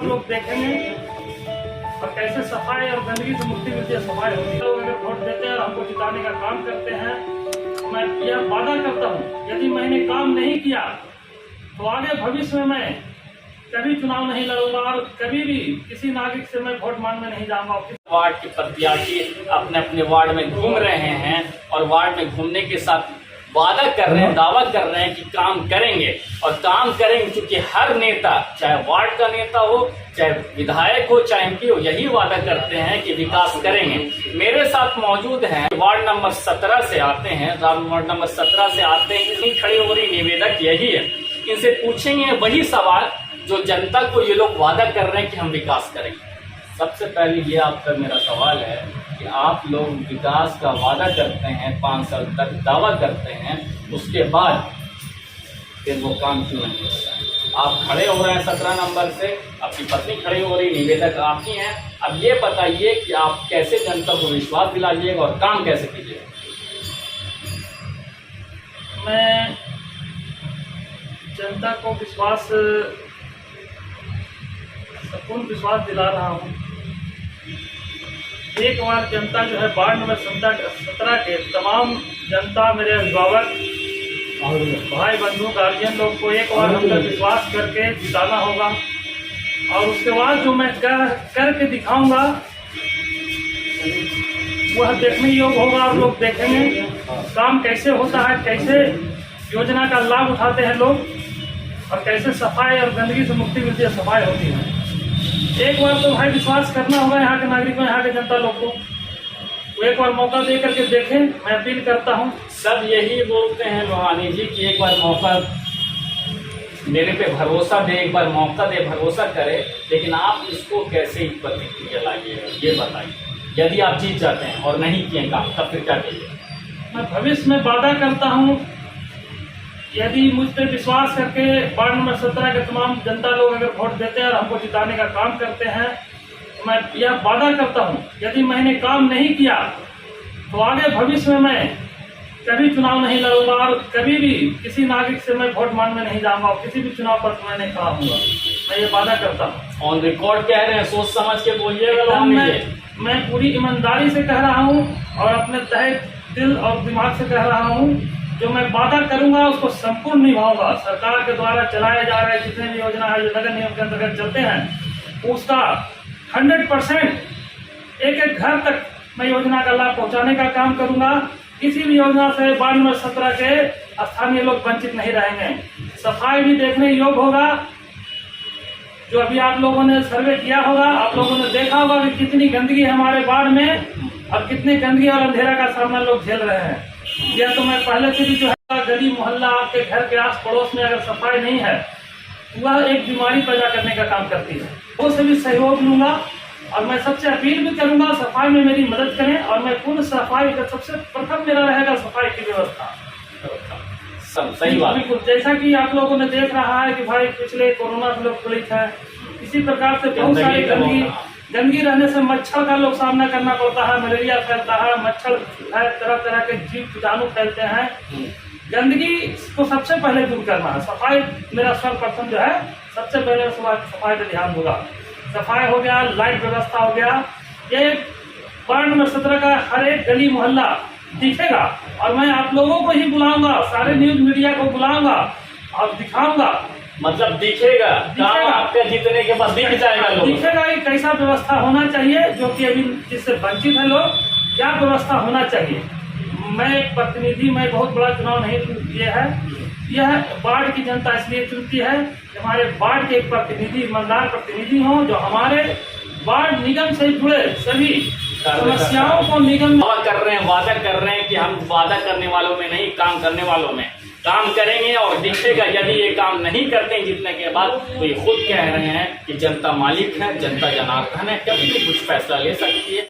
लोग देखेंगे और कैसे सफाई और गंदगी से मुक्ति मिलती है। सफाई होती है। लोग अगर वोट देते हैं और हमको जिताने का काम करते हैं, मैं यह वादा करता हूँ यदि मैंने काम नहीं किया तो आगे भविष्य में मैं कभी चुनाव नहीं लड़ूंगा और कभी भी किसी नागरिक से मैं वोट मांगने नहीं जाऊंगा। वार्ड के प्रत्याशी अपने अपने वार्ड में घूम रहे हैं और वार्ड में घूमने के साथ वादा कर रहे हैं, दावा कर रहे हैं कि काम करेंगे और काम करेंगे, क्योंकि हर नेता, चाहे वार्ड का नेता हो, चाहे विधायक हो, चाहे एमपी हो, यही वादा करते हैं कि विकास करेंगे। मेरे साथ मौजूद हैं वार्ड नंबर 17 से आते हैं, वार्ड नंबर 17 से आते हैं। इतनी खड़ी हो रही निवेदक यही है, इनसे पूछेंगे वही सवाल जो जनता को ये लोग वादा कर रहे हैं कि हम विकास करेंगे। सबसे पहले ये आपका मेरा सवाल है कि आप लोग विकास का वादा करते हैं, 5 साल तक दावा करते हैं, उसके बाद फिर वो काम क्यों नहीं होता है? आप खड़े हो रहे हैं 17 नंबर से, आपकी पत्नी खड़ी हो रही, निवेदक आप ही हैं। अब ये बताइए कि आप कैसे जनता को विश्वास दिलाइएगा और काम कैसे कीजिएगा? मैं जनता को संपूर्ण विश्वास दिला रहा हूँ। एक बार जनता जो है वार्ड नंबर 17 के तमाम जनता, मेरे अभिभावक और भाई बंधु गार्जियन लोग को एक बार हम पर विश्वास करके जिताना होगा और उसके बाद जो मैं करके दिखाऊंगा वह देखने योग्य होगा और लोग देखेंगे काम कैसे होता है, कैसे योजना का लाभ उठाते हैं लोग और कैसे सफाई और गंदगी से मुक्ति मिलती है, सफाई होती है। एक बार तो भाई विश्वास करना होगा यहाँ के नागरिकों, यहाँ के जनता लोग को। तो एक बार मौका दे करके देखें, मैं अपील करता हूँ। सब यही बोलते हैं लोहानी जी कि एक बार मौका मेरे पे भरोसा दे, एक बार मौका दे, भरोसा करे, लेकिन आप इसको कैसे प्रतिक्रिया लाइएगा ये बताइए। यदि आप जीत जाते हैं और नहीं किए काम, तब फिर क्या करिए? मैं भविष्य में वादा करता हूँ यदि मुझ पर विश्वास करके वार्ड नंबर 17 के तमाम जनता लोग अगर वोट देते हैं और हमको जिताने का काम करते हैं, तो मैं यह वादा करता हूं यदि मैंने काम नहीं किया तो आगे भविष्य में मैं कभी चुनाव नहीं लड़ूंगा और कभी भी किसी नागरिक से मैं वोट मांगने नहीं जाऊंगा और किसी भी चुनाव पर मैं नहीं खड़ा हूँगा। मैं ये वादा करता हूँ। ऑन रिकॉर्ड कह रहे हैं, सोच समझ के बोलिएगा। मैं पूरी ईमानदारी से कह रहा हूँ और अपने तहे दिल और दिमाग से कह रहा हूँ, जो मैं वादा करूंगा उसको संपूर्ण निभाऊंगा। सरकार के द्वारा चलाए जा रहे जितने भी योजना है जो नगर निगम के अंतर्गत चलते हैं, उसका 100% एक घर तक मैं योजना का लाभ पहुंचाने का काम करूंगा। किसी भी योजना से वार्ड नंबर 17 के स्थानीय लोग वंचित नहीं रहेंगे। सफाई भी देखने योग्य होगा। जो अभी आप लोगों ने सर्वे किया होगा, आप लोगों ने देखा होगा कि कितनी गंदगी है हमारे वार्ड में और कितनी गंदगी और अंधेरा का सामना लोग झेल रहे हैं। यह तो मैं पहले से भी जो है गली मोहल्ला आपके घर के आस पड़ोस में अगर सफाई नहीं है, वह एक बीमारी पैदा करने का काम करती है। वो से भी सहयोग लूंगा और मैं सबसे अपील भी करूंगा सफाई में मेरी मदद करें और मैं पूर्ण सफाई का सबसे प्रथम मेरा रहेगा सफाई की व्यवस्था। सही बात। बिल्कुल, जैसा कि आप लोगों ने देख रहा है कि भाई पिछले कोरोना से लोग पीड़ित है, इसी प्रकार से बहुत सारी गंदगी रहने से मच्छर का लोग सामना करना पड़ता है, मलेरिया फैलता है, मच्छर है, तरह तरह के जीव कीटाणु फैलते हैं। गंदगी को सबसे पहले दूर करना है। सफाई मेरा सर्वप्रथम जो है, सबसे पहले सफाई पे ध्यान होगा। सफाई हो गया, लाइट व्यवस्था हो गया, ये वार्ड नंबर 17 का हर एक गली मोहल्ला दिखेगा और मैं आप लोगों को ही बुलाऊंगा, सारे न्यूज मीडिया को बुलाऊंगा और दिखाऊंगा। मतलब दिखेगा आपके जीतने के बाद दिख जाएगा, दिखेगा कि कैसा व्यवस्था होना चाहिए, जो कि अभी जिससे वंचित है लोग, क्या व्यवस्था होना चाहिए। मैं एक प्रतिनिधि, मैं बहुत बड़ा चुनाव नहीं किया है, यह वार्ड की जनता इसलिए चुनती है कि हमारे वार्ड के एक प्रतिनिधि, ईमानदार प्रतिनिधि हों, जो हमारे वार्ड निगम से जुड़े सभी समस्याओं को निगम कर रहे हैं, वादा कर रहे हैं कि हम वादा करने वालों में नहीं, काम करने वालों में काम करेंगे और दिखेगा। यदि ये काम नहीं करते हैं जीतने के बाद, तो ये खुद कह रहे हैं कि जनता मालिक है, जनता जनार्दन है, कभी भी कुछ फैसला ले सकती है।